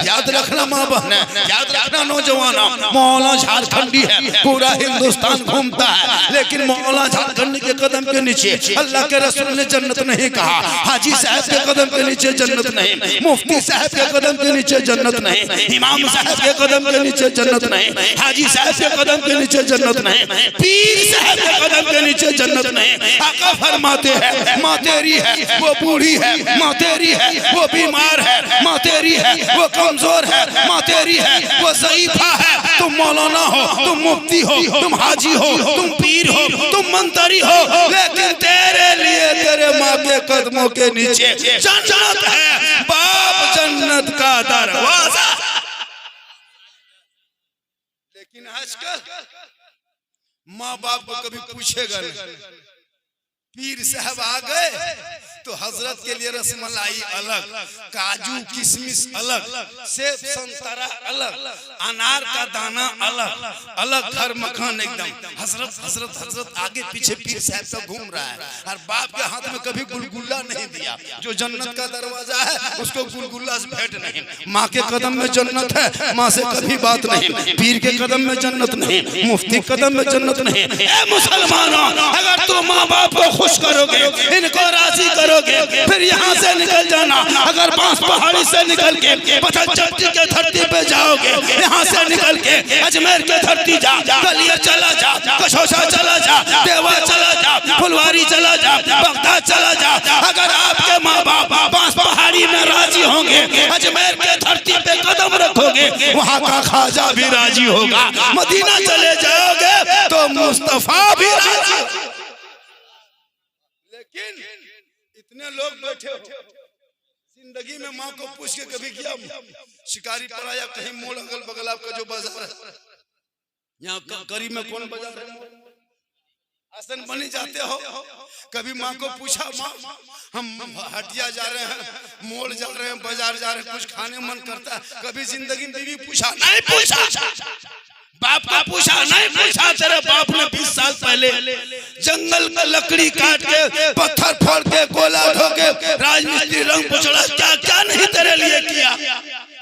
याद रखना माँ बहन, याद रखना नौजवान, मौला झारखंडी है, पूरा हिंदुस्तान घूमता है, लेकिन मौला झारखंडी के कदम के नीचे अल्लाह के रसूल ने जन्नत नहीं कहा। हाजी साहब के कदम के नीचे जन्नत नहीं, मुफ्ती साहब के कदम के नीचे जन्नत नहीं, इमाम साहब के कदम के नीचे जन्नत नहीं, हाजी साहब के कदम के नीचे जन्नत नहीं, पीर साहब के कदम के नीचे जन्नत नहीं। आका फरमाते हैं माँ तेरी है वो बूढ़ी है, माँ तेरी है वो बीमार है, माँ तेरी है वो कमजोर है, माँ तेरी है वो ज़ईफा है। तुम मौलाना हो, तुम मुफ्ती हो, तुम हाजी हो, तुम पीर हो, तुम मंत्री हो, लेकिन तेरे लिए तेरे माँ के कदमों के नीचे जन्नत है, बाप जन्नत का दरवाजा। लेकिन आजकल माँ बाप को कभी पूछेगा नहीं। पीर साहब आ गए तो हजरत के लिए रसमलाई अलग, काजू किशमिश अलग, सेब संतरा अलग, अनार का दाना अलग अलग, हर मकान एकदम हजरत हजरत हजरत, आगे पीछे पीर साहब सब घूम रहा है। और बाप के हाथ में कभी गुलगुल्ला नहीं दिया। जो जन्नत का दरवाजा है उसको गुलगुल्ला से भेंट नहीं। माँ के कदम में जन्नत है, माँ से कभी बात नहीं। पीर के कदम में जन्नत नहीं, मुफ्ती कदम में जन्नत नहीं। ए मुसलमानों, अगर तुम माँ बाप को खुश करोगे, इनको राजी करोगे, फिर यहाँ से निकल जाना। अगर बांस पहाड़ी से निकल के पथलचट्टी के धरती पे जाओगे, यहाँ से निकल के अजमेर के धरती जा, गलिया चला जा, कशोशा चला जा, देवा चला जा, फुलवारी चला जा, बगदाद चला जा। अगर आपके माँ बाप बांस पहाड़ी में राजी होंगे, अजमेर के धरती पे कदम रखोगे, वहाँ का खाजा भी राजी होगा। मदीना चले जाओगे तो मुस्तफा भी राजी। लेकिन इतने लोग बैठे हो, जिंदगी में माँ को पूछ के कभी किया? शिकारी पड़ा या कहीं मोड़ अगल बगल आपका जो बाजार है, यहाँ करीब में कौन बाजार है, आसन बनी जाते हो? कभी माँ को पूछा माँ हम हटिया जा रहे हैं, मोड़ जा रहे हैं, बाजार जा रहे हैं, कुछ खाने मन करता है? कभी जिंदगी में बीवी पूछा? नहीं पूछा। बाप का पूछा? नहीं पूछा। तेरे बाप ने 20 साल पहले जंगल में लकड़ी काट के, पत्थर फोड़ के, गोला ढो के, राजमिस्त्री रंग पुछड़ा क्या क्या नहीं तेरे लिए किया।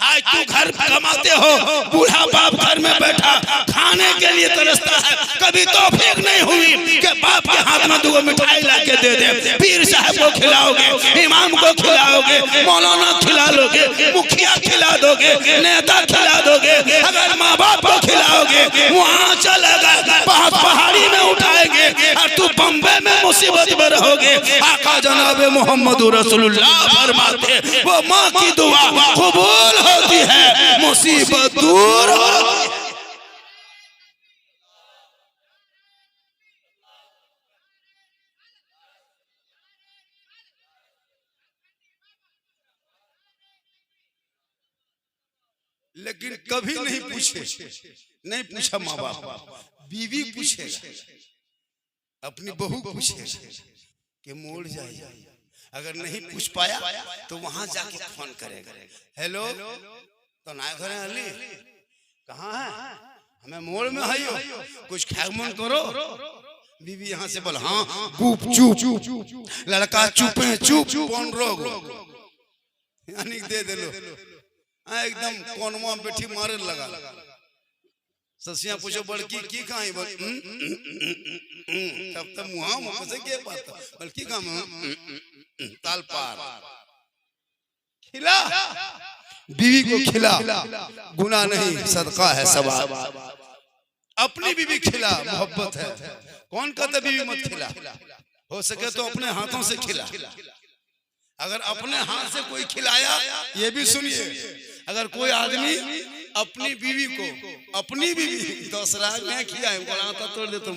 आज तू घर कमाते हो, बूढ़ा बाप घर में बैठा खाने के लिए तरसता है। कभी तौफीक नहीं हुई कि बाप के हाथ में 2 मिठाई लाके दे दे। पीर साहब को खिलाओगे, इमाम को खिलाओगे, मौलाना खिला लोगे, मुखिया खिला दोगे, नेता खिला दोगे। अगर माँ बाप को खिलाओगे, वहाँ चलेगा पहाड़ी में उठाएंगे और तू बम्बे में मुसीबत में रहोगे। आका जनाब मोहम्मद रसूलुल्लाह फरमाते वो माँ की दुआ कबूल होती है, मुसीबत दूर होती है। लेकिन कभी नहीं पूछे, नहीं पूछा माँ बाप। बीवी पूछेगा, अपनी बहू पूछेगा कि मोड़ जाए। अगर नहीं पूछ पाया तो वहां जाके फोन करेगा, हेलो तो ना घर अली कहाँ है, हमें मोड़ में है हो, कुछ खैमन करो। बीवी यहाँ से बोल हाँ गुप चुप, लड़का चुपे चुप कौन रोग यानी दे दे लो। एकदम कोनमा बैठी मारे लगा। ससिया पूछो बड़की की कहाँ है, तब तक मुहा मुँह से के बात, बल्कि कहाँ ताल पार खिला, बीवी को खिला, गुनाह नहीं सदका है सवाब। अपनी बीवी खिला, मोहब्बत है। कौन कहता बीवी मत खिला, हो सके तो अपने हाथों से खिला। अगर अपने हाथ से कोई खिलाया, ये भी सुनिए, अगर कोई आदमी अपनी बीवी को, अपनी बीवी दूसरा में खिलाए, तोड़ दे तुम।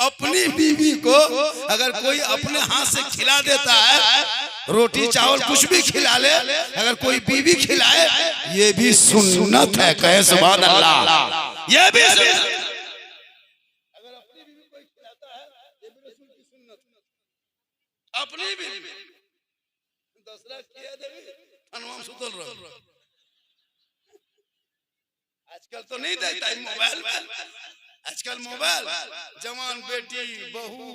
अपनी बीवी को अगर कोई अपने हाथ से खिला देता है, रोटी चावल कुछ भी खिला ले, अगर कोई बीवी खिलाए, ये भी सुन्नत है। कहे सुभान अल्लाह। ये भी अगर अपनी बीवी कोई खिलाता है, ये भी रसूल की सुन्नत। अपनी बीवी दूसरा खिला देवी, अनुमान सुतल रहो। आजकल तो नहीं देखता है मोबाइल में, आजकल मोबाइल, जवान बेटी बहू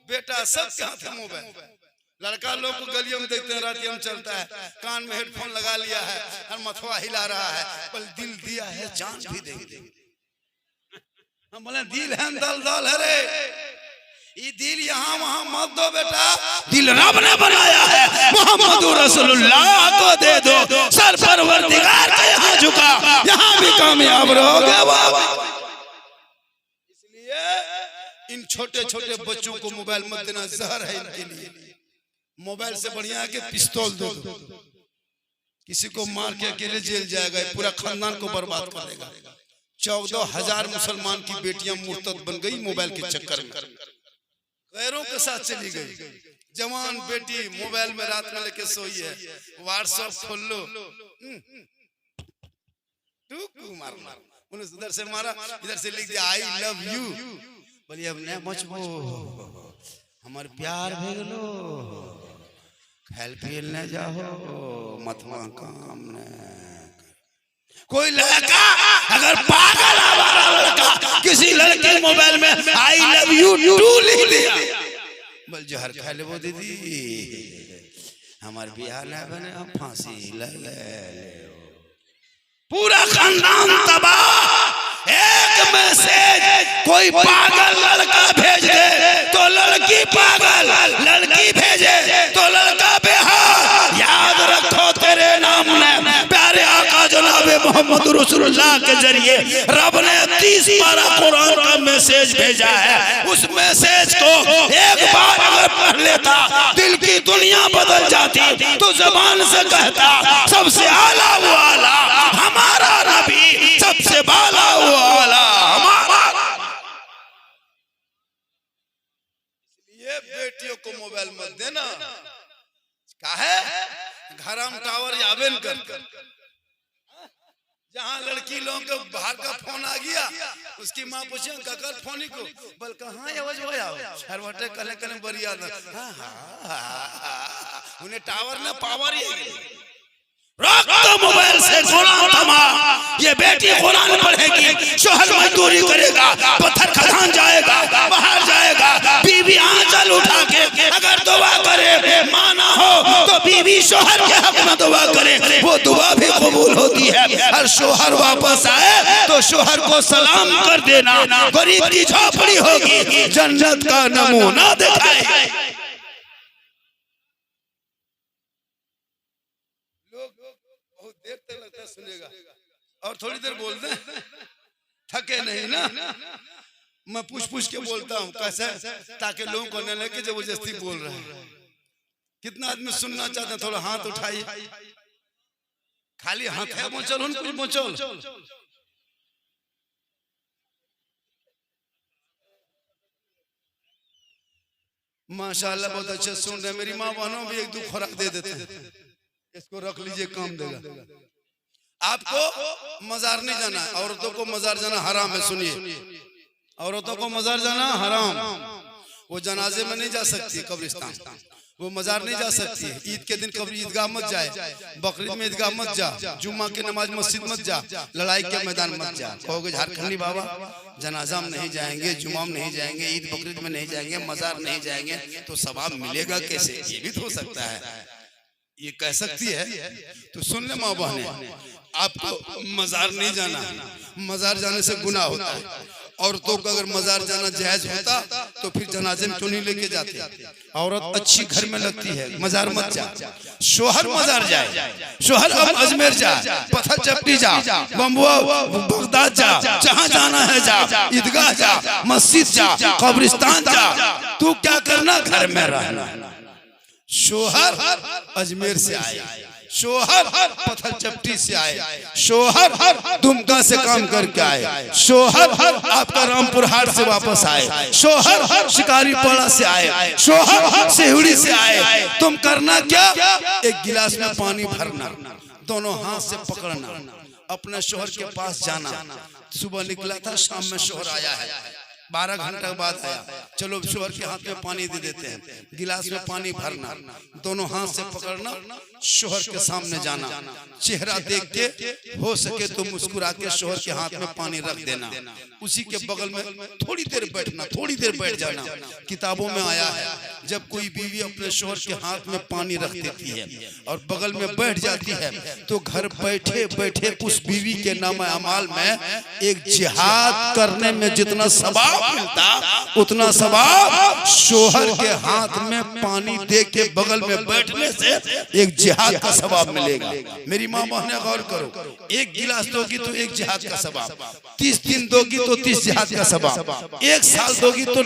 बेटा सब के हाथ में मोबाइल। लड़का लोग को गलियों में देखते हैं, रात में चलता है, कान में हेडफोन लगा लिया है और मथवा हिला रहा है, पर दिल दिया है, जान भी दे। हम बोले दिल है दल है रे, ये दिल यहाँ वहाँ मत दो बेटा, दिल रब ने बनाया है, मोहम्मद रसूलुल्लाह को दे दो, सर परवरदिगार का यहाँ झुका, यहाँ भी कामयाब रहोगे बाबा। इसलिए इन छोटे छोटे बच्चों को मोबाइल मत देना, जहर है इनके लिए। मोबाइल से बढ़िया है कि पिस्तौल दो, किसी को मार के अकेले जेल जाएगा, पूरा खानदान को बर्बाद कर देगा। 14,000 मुसलमान की बेटियां मुर्तद बन गई मोबाइल के चक्कर में, गैरों के साथ चली गई। जवान बेटी मोबाइल में रात में लेके सोई है, व्हाट्सएप खोल लो, मार उन्हें उधर से मारा, इधर से लिख दिया आई लव यू, बोलिए अब न मचबो हमार प्यार भेगलो, खेल खेल न जाओ मतवा काम न। कोई लड़का अगर पागल आवारा लड़का किसी लड़के मोबाइल में आई लव यू टू लिख दिया, बोल जहर खा ले वो दीदी, हमार बिहार न बने, हम फांसी ले पूरा खानदान तबाह। एक मैसेज कोई पागल लड़का भेज दे तो लड़की पागल, लड़की भेजे तो लड़का बेहाल। याद रखो तेरे नाम ने प्यारे आका जनाबे मोहम्मद रसूलुल्लाह के जरिए रब ने 30 पारा कुरान का मैसेज भेजा है। उस मैसेज को एक बार अगर पढ़ लेता दिल की दुनिया बदल जाती। तो जबान से कहता सबसे आला वो आला हमारा नबी, सबसे बाला वो आला हमारा। ये बेटियों को मोबाइल मत देना, काहे घरम टावर याबेन कर, जहाँ लड़की लोगों को बाहर का फोन आ गया, उसकी माँ पूछे ककर फोनी को, बल कहाँ आवाज हरवटे कले कले बरिया उन्हें टावर ने पावर ही रख दो मोबाइल से कुरान थमा। ये बेटी कुरान पढ़ेगी, शोहर मजदूरी करेगा, पत्थर खदान जाएगा, बाहर जाएगा, बीवी आंचल उठा के अगर दुआ करे माना हो तो बीवी शोहर के हक में दुआ करे, वो दुआ भी कबूल होती है। और शोहर वापस आए तो शोहर को सलाम कर देना, गरीब की झोपड़ी होगी, जन्नत का नमूना दिखाए। देर तक लगता सुनेगा और थोड़ी देर बोल दे, थके नहीं ना। मैं पूछ के बोलता हूँ कैसे, ताकि लोगों को न लगे जबरदस्ती बोल रहे हैं। कितना आदमी सुनना चाहते हैं, थोड़ा हाथ उठाइए, खाली हाथ है मोचल उनको मोचल। माशाल्लाह बहुत अच्छे सुन रहे। मेरी माँ बहनों भी एक दो खुराक दे देते हैं, इसको रख लीजिए काम देगा। आपको मजार नहीं जाना, औरतों को मजार जाना हराम है। सुनिए, औरतों को मजार जाना हराम, वो जनाजे में नहीं जा सकती, कब्रिस्तान वो मजार नहीं जा सकती। ईद के दिन कब्र ईदगाह मत जाए, बकरीद में ईदगाह मत जा, जुम्मा की नमाज मस्जिद मत जा, लड़ाई के मैदान मत जा। कहोगे झारखंडी बाबा जनाजा में नहीं जाएंगे, जुम्मा में नहीं जाएंगे, ईद बकरीद में नहीं जाएंगे, मजार नहीं जाएंगे, तो सवाब मिलेगा कैसे? ये भी तो हो सकता है, ये कह सकती है। तो सुन ले माँ बहने, आपको मजार नहीं जाना, मजार जाने से गुनाह होता है। औरतों को अगर मजार जाना जायज होता तो फिर जनाजे में क्यों नहीं लेके जाते? औरत अच्छी घर में लगती है, मजार मत जा। शोहर मजार जाए, शोहर अब अजमेर जा, पत्थर चपटी जा, बम्बुआ बगदाद जा, जहाँ जाना है जा, ईदगाह जा, मस्जिद जा, कब्रिस्तान जा। तू क्या करना, घर में रहना। शोहर अजमेर से आए, शोहर पत्थर चपटी से आए, शोहर दुमका से काम करके आए, शोहर आपका रामपुर हाट से वापस आए, शोहर शिकारी पाड़ा से आए, शोहर सिहुड़ी से आए। तुम करना क्या, एक गिलास में पानी भरना, दोनों हाथ से पकड़ना, अपने शोहर के पास जाना। सुबह निकला था, शाम में शोहर आया है, 12 घंटे बाद आया, चलो शोहर के हाथ में पानी दे देते हैं, गिलास में पानी भरना, दोनों हाथ से पकड़ना, शोहर के सामने जाना, चेहरा देख के हो सके तो मुस्कुरा के शोहर के हाथ में पानी रख देना, उसी के बगल में थोड़ी देर बैठना, थोड़ी देर बैठ जाना। किताबों में आया है जब कोई बीवी अपने शोहर के हाथ में पानी रख देती है और बगल में बैठ जाती है तो घर बैठे बैठे उस बीवी के नाम अमाल में एक जिहाद करने में जितना सवाब मिलता उतना सवाब शोहर के हाथ में पानी दे के बगल में बैठने से एक जिहाद का सवाब मिलेगा। मेरी माँ बहने गौर करो, एक गिलास दोगी तो एक जिहाद का सवाब, 30 दिन दोगी तो 30 जिहाद का सवाब, 1 साल दोगी तो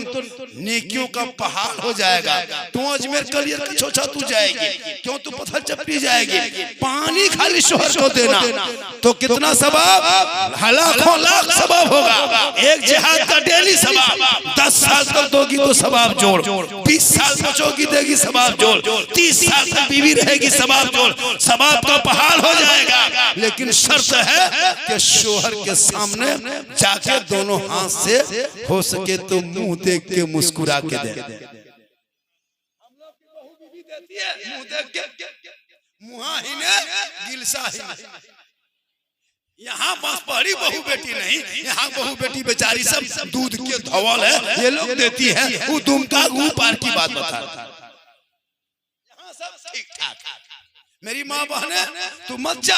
नेकियों का पहाड़ हो जाएगा। तू अजमेर कलियर का छोछा तू जाएगी, क्यों तू पत्थर चप्पी जाएगी, पानी खाली शोहर को देना तो कितना सवाब, लाखों लाख सवाब होगा। एक जिहाद का डेली सवाब, 10 साल तक दोगी तो सवाब जोड़, 20 साल बचोगी देगी सवाब जोड़, 30 साल तक बीवी रहेगी सवाब जोड़, सवाब का पहाड़ हो जाएगा। लेकिन शर्त है कि शोहर के सामने जाके दोनों हाथ से हो सके तो मुंह देख के मुस्कुरा के दे। हम लोग की बहू बीवी देती है मुंह देख के, मुहा ही ने गिलसा ही। यहाँ बस पहली बहू बेटी नहीं, यहाँ बहू बेटी बेचारी सब दूध के धवल है, ये लोग देती है, वो दुमका पार की बात बता। यहाँ सब ठीक ठाक। मेरी माँ बहने तू मत जा,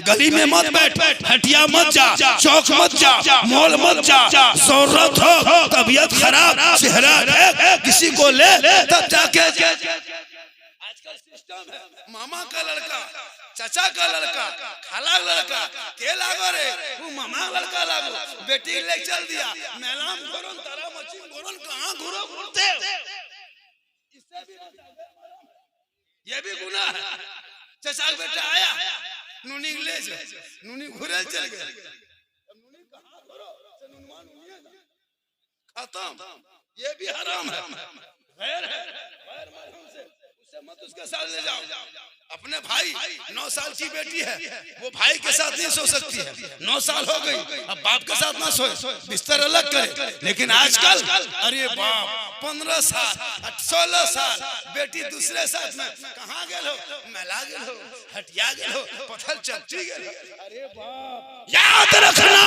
गली में मत बैठ, हटिया मत जा, चौक मत जा, मॉल मत जा, जरूरत हो तबीयत खराब चेहरा किसी को ले तब जाके। आजकल सिस्टम है, मामा का लड़का, चाचा का लड़का, खाला लड़का के लागो रे, वो मामा लड़का लागो, बेटी ले चल दिया, मेलाम गोरन तारा मच्छी गोरन कहाँ घुरो घुरते, इससे भी ये भी गुनाह है। चचा का बेटा आया, नूनी ले जा, नूनी घुरे चल गए, नूनी कहाँ घुरो, नुनमान खत्म, ये भी हराम है, गैर है, गैर महरम से उसे मत उसके साथ ले जाओ। अपने भाई 9 साल की बेटी है, वो भाई के साथ नहीं सो सकती है, 9 साल हो गई, अब बाप के साथ ना सोए, बिस्तर अलग करे। लेकिन आजकल अरे बाप 15 साल 16 साल बेटी दूसरे साथ में कहाँ गेल हो, मेला गेल हो, हटिया गेल हो, पत्थर चप्पी गेल हो। अरे बाप याद रखना,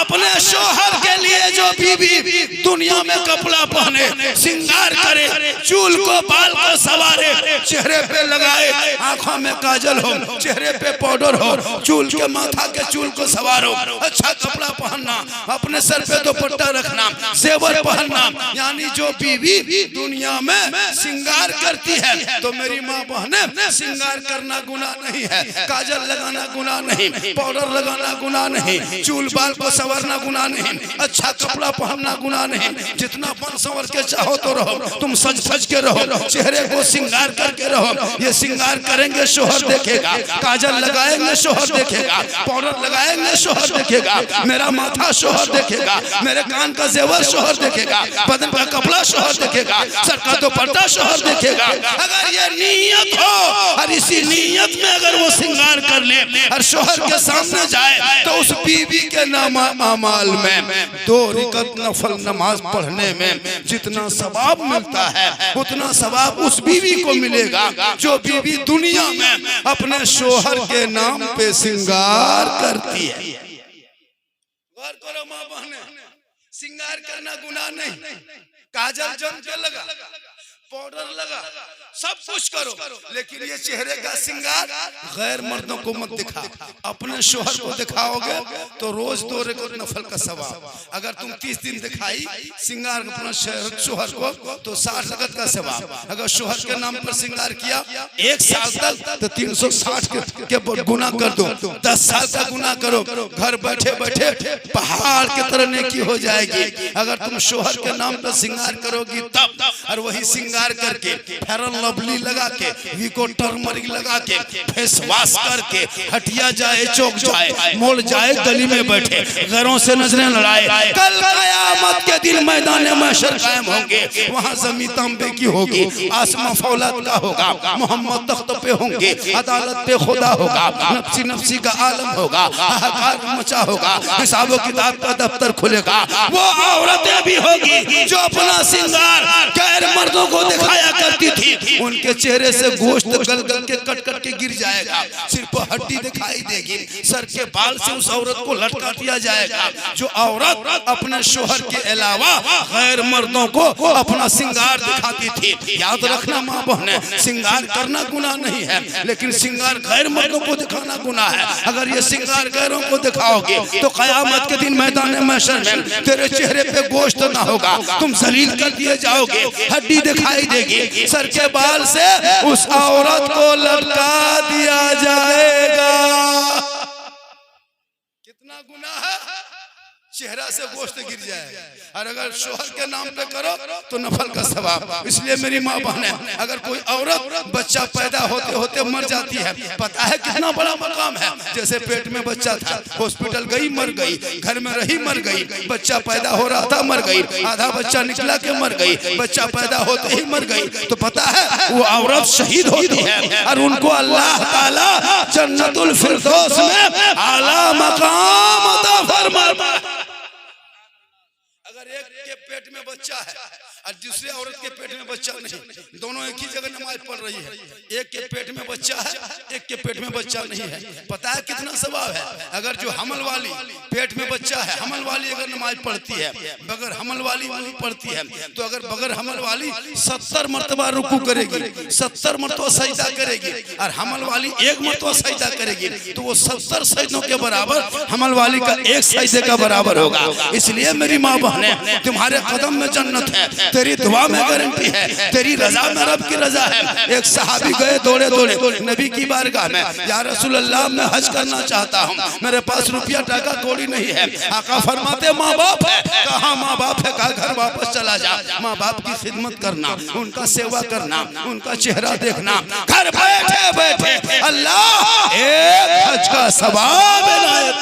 अपने शोहर के लिए जो बीवी दुनिया में कपड़ा पहने, श्रृंगार करे, चूल को बाल को सवारे, चेहरे पे लगाए, आंखों में काजल हो, चेहरे पे पाउडर हो, चूल के माथा के चूल को सवारो, अच्छा कपड़ा पहनना, अपने सर पे दुपट्टा रखना, जेवर पहनना, यानी जो बीवी दुनिया में श्रृंगार करती है। तो मेरी माँ बहने श्रृंगार करना गुनाह नहीं है, काजल लगाना गुनाह नहीं, पाउडर लगाना गुनाह नहीं, चूल बाल को संवरना गुनाह नहीं, अच्छा कपड़ा पहनना गुनाह नहीं। जितना बन संवर के चाहो तो रहो, तुम सज फज के रहो, चेहरे को श्रृंगार करके रहो। ये श्रृंगार करेंगे शोहर देखेगा, काजल लगाएंगे शोहर देखेगा, पाउडर लगाएंगे शोहर देखेगा, मेरा माथा शोहर देखेगा, मेरे कान का जेवर शोहर देखेगा, बदन का कपड़ा शोहर देखेगा, सर का दुपट्टा शोहर देखेगा। अगर ये नीयत हो और इसी नीयत में अगर वो श्रृंगार कर ले और शोहर के सामने जाए तो उस बीवी के नाम अमाल में 2 रकात नफल नमाज पढ़ने में जितना सवाब मिलता है उतना सवाब उस बीवी को मिलेगा जो बीवी दुनिया में अपने शोहर के नाम पे श्रृंगार करती है। गौर करो माँ बहने, श्रृंगार करना गुनाह नहीं, काजल जम के लगा, पाउडर लगा, सब कुछ करो, लेकिन ये चेहरे का श्रृंगार गैर मर्दों को मत दिखा। अपने शोहर को दिखाओगे तो रोज 2 रकात नफल का सवाब। अगर तुम 30 दिन दिखाई श्रृंगार अपना शोहर को तो 60 रकात का सवाब। अगर शोहर के नाम पर श्रृंगार किया 1 साल तक तो 360 के गुना कर दो, 10 साल का गुना करो, घर बैठे बैठे पहाड़ की तरह नेकी हो जाएगी। अगर तुम शोहर के नाम पर श्रृंगार करोगी तब, और वही श्रृंगार श्रृंगार करके, फेरन लवली लगा के, विको टर्मरिक लगा के, फेस वॉश करके, हटिया जाए, चौक जाए, मोड़ जाए, गली में बैठे, घरों से नजरें लड़ाए। कल क़यामत के दिन मैदान महशर कायम होंगे, वहाँ ज़मीन तांबे की होगी, आसमां फौलाद का होगा, मोहम्मद तख्त पे होंगे, अदालत पे खुदा होगा, नफ्सी नफ्सी का आलम होगा, हाहाकार मचा होगा, हिसाब किताब का दफ्तर खुलेगा। वो औरतें भी होगी जो अपना सिंगार गैर मर्दों को दिखाया करती थी, उनके चेहरे से गोश्त गल गल के कट कट के गिर जाएगा, सिर्फ हड्डी दिखाई देगी, सर के बाल से उस औरत को लटका दिया जाएगा। जो औरत अपने शोहर के अलावा गैर मर्दों को अपना सिंगार दिखाती थी, याद रखना माँ बहने, सिंगार करना गुनाह नहीं है, लेकिन सिंगार गैर मर्दों को दिखाना गुनाह है। अगर ये सिंगार गैरों को दिखाओगे तो क़यामत के दिन मैदान महशर में तेरे चेहरे पे गोश्त ना होगा, तुम जलील कर दिए जाओगे, हड्डी दिखाई देगी, सर के बाल से उस औरत को लटका दिया जाएगा। कितना गुनाह है, चेहरा से गोश्त गिर जाए। और अगर शोहर के नाम पे करो तो नफल का सवाब। इसलिए मेरी माँ बहने, अगर कोई औरत बच्चा पैदा होते होते मर जाती है, पता है कितना बड़ा मकाम है। जैसे पेट में बच्चा था, हॉस्पिटल गई मर गई, घर में रही मर गई, बच्चा पैदा हो रहा था मर गई, आधा बच्चा निकला के मर गई, बच्चा पैदा होते ही मर गई, तो पता है वो औरत शहीद होती है और उनको अल्लाह ताला जन्नतुल फिरदौस में आला मकाम अता फरमाता है। अगर एक के पेट में बच्चा है और दूसरे औरत के पेट में बच्चा नहीं, दोनों एक ही जगह नमाज पढ़ रही है, एक के पेट में बच्चा है, एक के पेट में बच्चा नहीं है, पता है कितना सवाब है। अगर जो हमल वाली पेट में बच्चा है, हमल वाली अगर नमाज पढ़ती है, बगैर हमल वाली नहीं पढ़ती है, तो अगर बगैर हमल वाली 70 मरतबा रुकू करेगी, 70 मरतबा सजदा करेगी और हमल वाली 1 मरतबा सजदा करेगी, तो वो 70 सजदों के बराबर हमल वाली का 1 सजदे का बराबर होगा। इसलिए मेरी माँ बहने, तुम्हारे कदम में जन्नत है, तेरी दुआ में गारंटी है, तेरी रजा में रब की रजा है। एक सहाबी गए दौड़े दौड़े नबी की बारगाह में, या रसूल अल्लाह मैं हज करना चाहता हूँ, मेरे पास रुपया टाका कौड़ी नहीं है। आका फरमाते माँ बाप है, कहाँ माँ बाप है, कहा घर वापस चला जा, माँ बाप की खिदमत करना, उनका सेवा करना, उनका चेहरा देखना, घर बैठे बैठे अल्लाह एक हज का सवाब इनायत।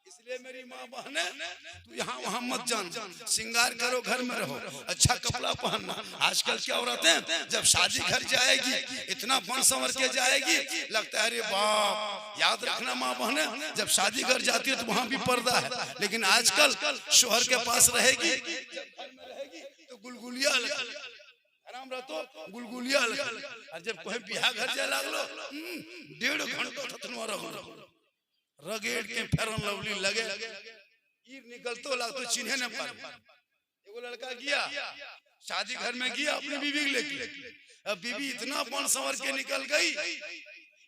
इसलिए मेरी माँ बहने, तू यहाँ वहाँ मत जान, सिंगार करो, घर में रहो, अच्छा कपड़ा पहनना। आजकल क्या औरतें जब शादी घर जाएगी इतना बन संवर के जाएगी, लगता है अरे बाप। याद रखना माँ बहने, जब शादी घर जाती है तो वहाँ भी पर्दा है, लेकिन आजकल शोहर के पास रहेगी तो गुलगुलिया आराम रहतो, गुलगुलिया और जब कोई बिहार घर जाए लगलो 1.5 घंटा थतनवा रहो, रगेड़ के फेरन लवली लगे, ईर निकलतो लागतो चिन्हे न पार। एगो लड़का गया शादी घर में, गया अपनी बीवी लेके, अब बीवी इतना बन संवर के निकल गई,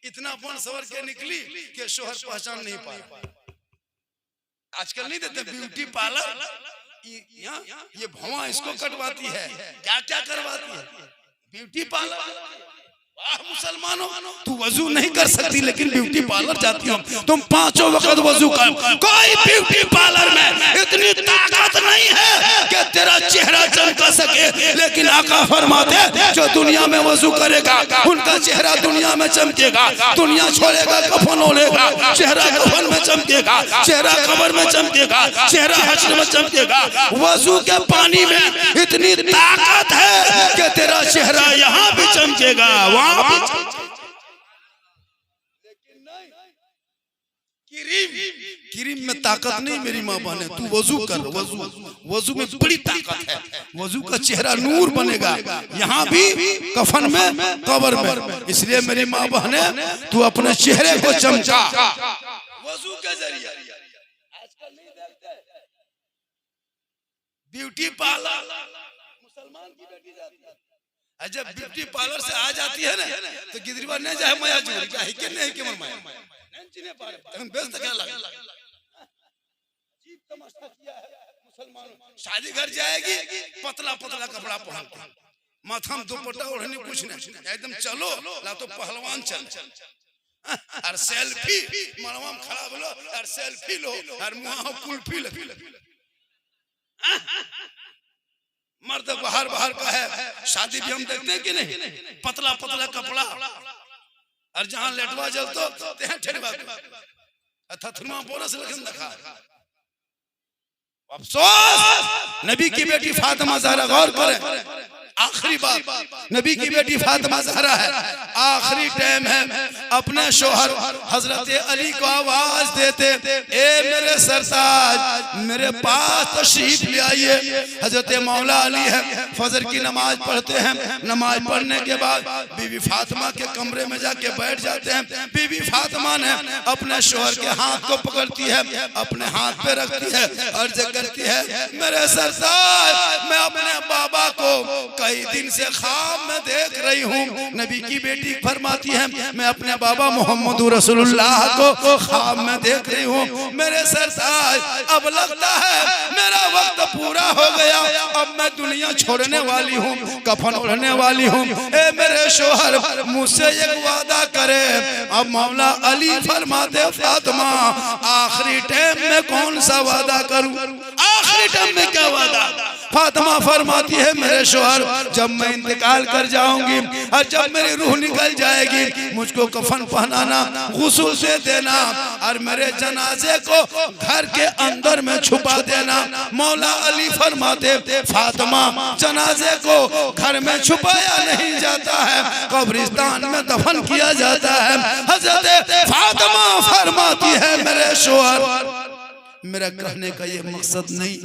इतना बन संवर के निकली कि शोहर पहचान नहीं पाया। आजकल नहीं देते ब्यूटी पार्लर, ये भौवा इसको कटवाती है, क्या क्या करवाती है, ब्यूटी पार्लर। मुसलमानों, तू वजू नहीं कर सकती लेकिन ब्यूटी पार्लर जाती हो, तुम 5 वक्त वजू कर। कोई ब्यूटी पार्लर में इतनी ताकत नहीं है कि तेरा चेहरा चमका सके, लेकिन आका फरमाते जो दुनिया में वजू करेगा उनका चेहरा दुनिया में चमकेगा। दुनिया छोड़ेगा कफन ओढ़ेगा, चेहरा कफन में चमकेगा, चेहरा कब्र में चमकेगा, चेहरा हश्र में चमकेगा। वजू के पानी में इतनी ताकत है कि तेरा चेहरा यहाँ भी चमकेगा, वहाँ भी। लेकिन नहीं, क्रीम में ताकत नहीं मेरी माँ बहने, तू वजू कर, वजू में बड़ी ताकत है। वजू का चेहरा नूर बनेगा, यहाँ भी कफन में कब्र में। इसलिए मेरी माँ बहने, तू अपने चेहरे को चमका वजू के जरिए। आजकल नहीं देखते ब्यूटी पार्लर, मुसलमान की बेटी जाती है, जब ब्यूटी पार्लर से आ जाती है ना तो गिदरीबा नहीं जाए माया जोड़ क्या है कि नहीं कि मन माया नहीं चिने पारे हम बेइज्जत क्या लगा अजीब तमाशा किया है। मुसलमानों शादी घर जाएगी पतला पतला कपड़ा पहन के, माथा में दुपट्टा ओढ़नी कुछ नहीं, एकदम चलो ला तो पहलवान चल और सेल्फी मरवा में खड़ा बोलो और सेल्फी लो और मुंह कुल्फी लगी। मर्द बाहर बाहर का है, शादी भी हम देखते हैं कि नहीं, पतला पतला कपड़ा, और जहां लेटवा जलतो तें ठेरवा अथा थुरमा बोनस लखन दखा। अफसोस नबी की बेटी फातिमा ज़हरा, गौर करें, आखिरी बात नबी की बेटी फातिमा ज़हरा है, आखिरी टाइम है, अपने शोहर हजरत अली को आवाज देते, ए मेरे सरताज मेरे पास तशरीफ ले आइए। हजरत मौला अली है, फजर की नमाज पढ़ते हैं, नमाज पढ़ने के बाद बीवी फातिमा के कमरे में जाके बैठ जाते हैं। बीवी फातिमा ने अपने शोहर के हाथ को पकड़ती है, अपने हाथ पे रखती है, अर्ज करती है, मेरे सरताज मैं अपने बाबा को कई दिन से ख्वाब में देख रही हूँ। नबी की बेटी फरमाती है, मैं अपने बाबा मोहम्मद रसूलुल्लाह को ख्वाब में देख रही हूँ। मेरे सरताज अब लगता है मेरा वक्त पूरा हो गया, अब मैं दुनिया छोड़ने वाली हूँ, कफन ओढ़ने वाली हूँ। ए मेरे शोहर मुझसे एक वादा करे। अब मौला अली फरमाते, फातिमा आखिरी टाइम में कौन सा वादा करूँ, आखिरी टाइम में क्या वादा। फातिमा फरमाती है, मेरे शोहर जब मैं इंतकाल कर जाऊंगी और जब मेरी रूह निकल जाएगी, मुझको कफन पहनाना, गुस्ल दे देना और मेरे जनाजे को घर के अंदर में छुपा देना। मौला अली फरमाते, फातिमा जनाजे को घर में छुपाया नहीं जाता है, कब्रिस्तान में दफन किया जाता है। हजरत फातिमा फरमाती है, मेरे शोहर मेरा कहने का ये मकसद नहीं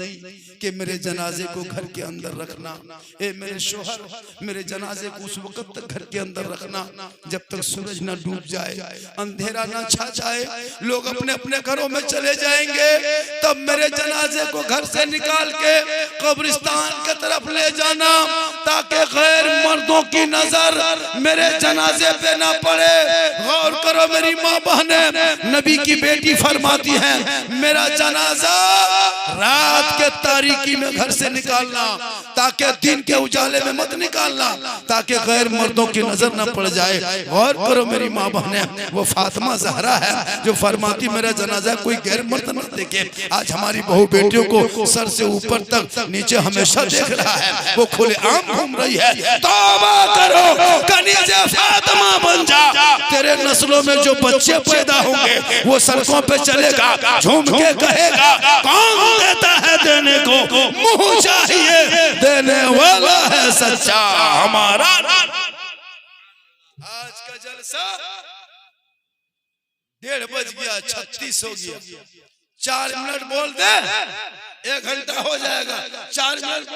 कि मेरे जनाजे को घर के अंदर रखना, ए मेरे शोहर मेरे जनाजे को उस वक्त तक घर के अंदर रखना जब तक सूरज न डूब जाए, अंधेरा न छा जाए, लोग अपने अपने घरों में चले जाएंगे, तब मेरे जनाजे को घर से निकाल के कब्रिस्तान की तरफ ले जाना, ताकि गैर मर्दों की नजर मेरे जनाजे पे ना पड़े। गौर करो मेरी माँ बहने, नबी की बेटी फरमाती है, मेरा जनाजा रात के तारीकी में घर से निकालना, ताकि दिन के उजाले में मत निकालना, ताकि गैर मर्दों की नजर न पड़ जाए। गौर करो मेरी माँ बहने, वो फातिमा ज़हरा है जो फरमाती मेरा जनाजा कोई गैर मर्द न देखे। आज हमारी बहू बेटियों को सर से ऊपर तक नीचे हमेशा देख रहा है, वो खुले आम घूम रही है। तौबा करो, कनीज़े फातिमा बन जा, तेरे नस्लों में जो बच्चे पैदा होंगे वो सड़कों पे चलेगा, झूम के कहेगा, कौन देता है देने को, मुंह चाहिए देने वाला है सच्चा हमारा। आज का जलसा 1:30 बज गया, 36 हो गया, 4 मिनट बोल दे 1 घंटा हो जाएगा, 4 मिनट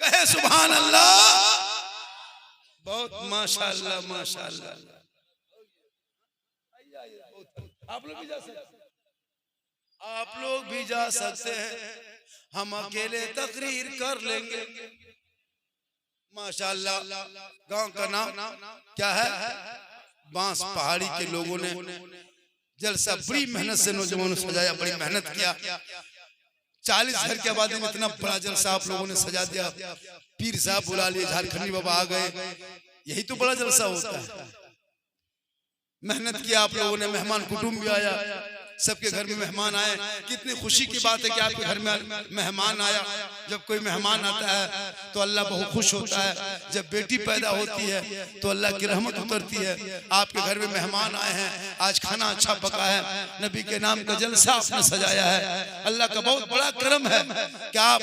कहे सुभान अल्लाह। बहुत माशाअल्लाह माशाअल्लाह। आप लोग भी जा सकते हैं, आप लोग भी जा सकते हैं, हम अकेले तकरीर कर लेंगे। माशाअल्लाह। गांव का नाम क्या है, बांस पहाड़ी के लोगों ने जलसा बड़ी मेहनत से नौजवानों सजाया, बड़ी मेहनत किया। 40 घर के आबादी में इतना बड़ा जलसा आप लोगों ने सजा दिया। पीर साहब बुला लिए, झारखंडी बाबा आ गए, यही तो बड़ा जलसा होता है। मेहनत किया आप लोगों ने, मेहमान कुटुंब भी आया, सबके घर में मेहमान आए। कितनी खुशी की बात है कि आपके घर में मेहमान आया। जब कोई मेहमान आता है तो अल्लाह बहुत खुश होता है। जब बेटी पैदा होती है तो अल्लाह की रहमत उतरती है। आपके घर में मेहमान आए हैं, आज खाना अच्छा पका है, नबी के नाम का जलसा आपने सजाया है। अल्लाह का बहुत बड़ा करम है कि आप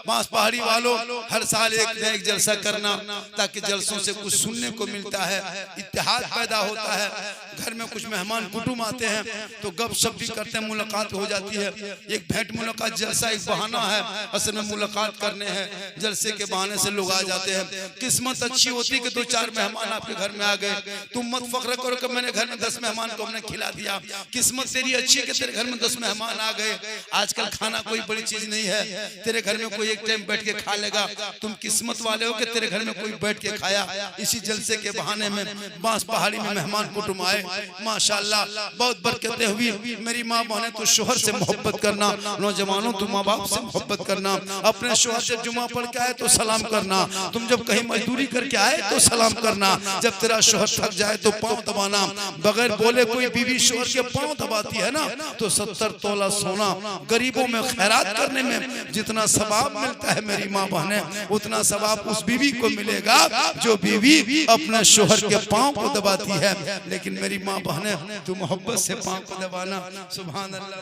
बांस पहाड़ी वालों हर साल एक न एक जलसा करना, ताकि जलसों से कुछ सुनने को मिलता है, इत्तेहाद पैदा होता है। घर में कुछ मेहमान कुटुंब आते हैं तो गपशप भी करते हैं, मुलाकात हो जाती है। एक भेंट मुलाकात जलसा एक बहाना है, असल में मुलाकात करने हैं। जलसे के बहाने से लोग आ जाते हैं। किस्मत अच्छी होती कि 2-4 मेहमान आपके घर में आ गए। तुम मत फख्र करो कि मैंने घर में 10 मेहमान को हमने खिला दिया। किस्मत तेरी अच्छी कि तेरे घर में 10 मेहमान आ गए। आजकल खाना कोई बड़ी चीज नहीं है, तेरे घर में कोई एक टाइम बैठ के खा लेगा। तुम किस्मत वाले हो कि तेरे घर में कोई बैठ के खाया। इसी जलसे के बहाने में बांस पहाड़ी में मेहमान कुटुंब आए, माशाअल्लाह बहुत बरकतें हुई। मेरी माँ बहने तो शोहर से मोहब्बत करना, नौजवानों तो माँ बाप से मोहब्बत करना, अपने शोहर से जुमा पढ़ के आए तो सलाम करना, तुम जब कहीं मजदूरी करके आए तो सलाम करना, जब तेरा शोहर थक जाए तो पाँव दबाना। बगैर बोले कोई बीवी शोहर के पाँव दबाती है ना तो 70 तोला सोना। गरीबों में खैरात करने में जितना सवाब मिलता है मेरी माँ बहने, उतना सवाब उस बीवी को मिलेगा जो बीवी अपने शोहर के पाँव को दबाती है। लेकिन मेरी माँ बहने तू मोहब्बत से पाँव को दबाना। सुभान अल्लाह।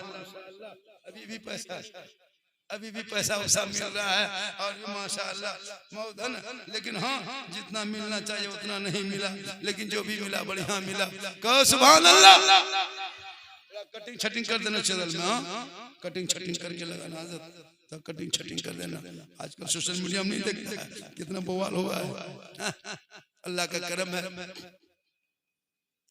अभी भी पैसा वैसा मिल रहा है और माशाअल्लाह मौत है ना, लेकिन हाँ जितना मिलना चाहिए उतना नहीं मिला, लेकिन जो भी मिला बढ़िया मिला। कहो सुभान अल्लाह। कटिंग छटिंग कर देना चैनल में, हाँ कटिंग छटिंग करके लगाना, तो कटिंग छटिंग कर देना। आजकल सोशल मीडिया में नहीं देखता कितना बवाल हुआ है। अल्लाह का करम है,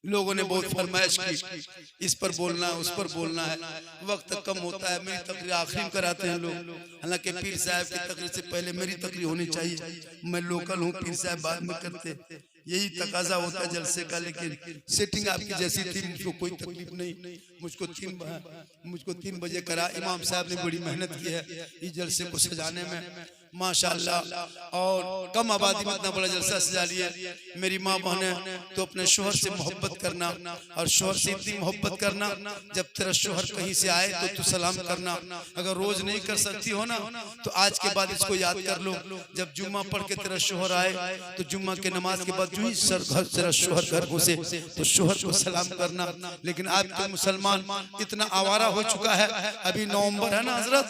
लोगों ने बहुत फरमाइश की इस पर बोलना है उस पर बोलना है, वक्त कम होता है। मेरी तकरीर आखिरी में कराते हैं लोग, हालांकि पीर साहब की तकरीर से पहले मेरी तकरीर होनी चाहिए। मैं लोकल हूँ, पीर साहब बाद में करते, यही तकाजा होता है जलसे का। लेकिन सेटिंग आपकी जैसी थी, मुझको कोई तकलीफ नहीं। मुझको 3 बजे करा। इमाम साहब ने बड़ी मेहनत की है इस जलसे को सजाने में माशाअल्लाह, और कम आबादी में इतना बड़ा जलसा सजा लिया। मेरी माँ बहने तो अपने शोहर से मोहब्बत करना, और शोहर से इतनी मोहब्बत करना जब तेरा शोहर कहीं से आए तो तू सलाम करना। अगर रोज नहीं कर सकती हो ना तो आज के बाद इसको याद कर लो। जब जुम्मा पढ़ के तेरा शोहर आए तो जुम्मा के नमाज के बाद जो ही तेरा शोहर घर घुसे तो शोहर को सलाम करना। लेकिन आज के मुसलमान इतना आवारा हो चुका है। अभी नवंबर है ना हजरत,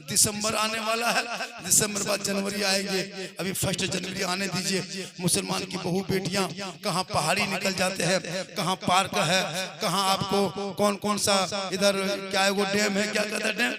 दिसंबर आने वाला है, दिसंबर बाद जनवरी आएंगे, अभी 1 जनवरी आने दीजिए। मुसलमान की बहू बेटियां कहाँ पहाड़ी निकल जाते हैं, कहाँ पार्क है, कहाँ आपको कौन कौन सा इधर क्या है वो डैम है, क्या कहते हैं डैम,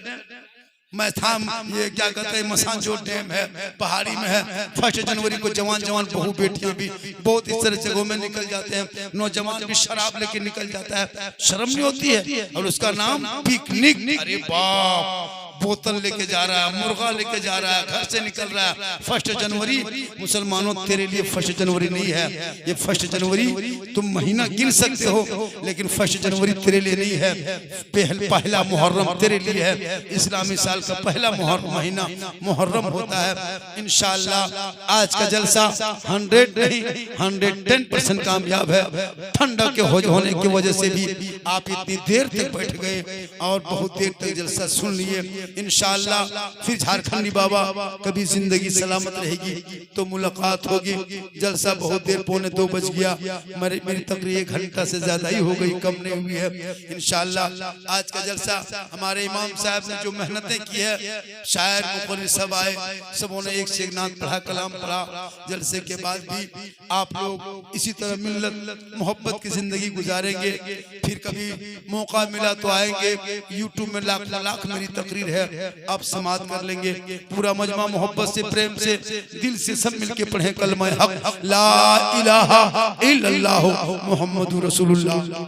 मैथाम, ये क्या कहते हैं मसान जो डैम है पहाड़ी में है। 1 जनवरी को जवान बहू बेटियां भी बहुत इस तरह जगहों में निकल जाते हैं। नौजवान भी शराब लेके निकल जाता है, शर्म नहीं होती है, और उसका नाम पिकनिक। अरे बाप, बोतल लेके जा रहा है, मुर्गा लेके जा रहा है, घर से निकल रहा है। 1 जनवरी मुसलमानों तेरे लिए 1 जनवरी नहीं है, ये 1 जनवरी तुम महीना गिन सकते हो, लेकिन 1 जनवरी तेरे लिए नहीं है। पहला मुहर्रम तेरे लिए है। इस्लामी साल का पहला महीना मुहर्रम होता है। इंशाअल्लाह आज का जलसा 100 नहीं 110% कामयाब है। ठंडा के होने की वजह से भी आप इतनी देर तक बैठ गए और बहुत देर तक जलसा सुन लिए। इंशाअल्लाह फिर झारखंडी बाबा कभी जिंदगी सलामत रहेगी तो मुलाकात होगी। जलसा बहुत देर 1:45 बज गया, मेरी तकरीर 1 घंटा से ज्यादा ही हो गई, कम नहीं हुई है। इंशाअल्लाह आज का जलसा हमारे इमाम साहब ने जो मेहनतें की है, शायर मुक़र्रिर सब आए, सबों ने एक से एक नात पढ़ा, कलाम पढ़ा। जलसे के बाद भी आप लोग इसी तरह मिल्लत मोहब्बत की जिंदगी गुजारेंगे। फिर कभी मौका मिला तो आएंगे। यूट्यूब में लाख मेरी तकरीर है, आप समात कर लेंगे। पूरा मजमा मोहब्बत से प्रेम से दिल से सब मिलके पढ़े कलमा हक ला इलाहा इल्लल्लाह मुहम्मदुर रसूलुल्लाह।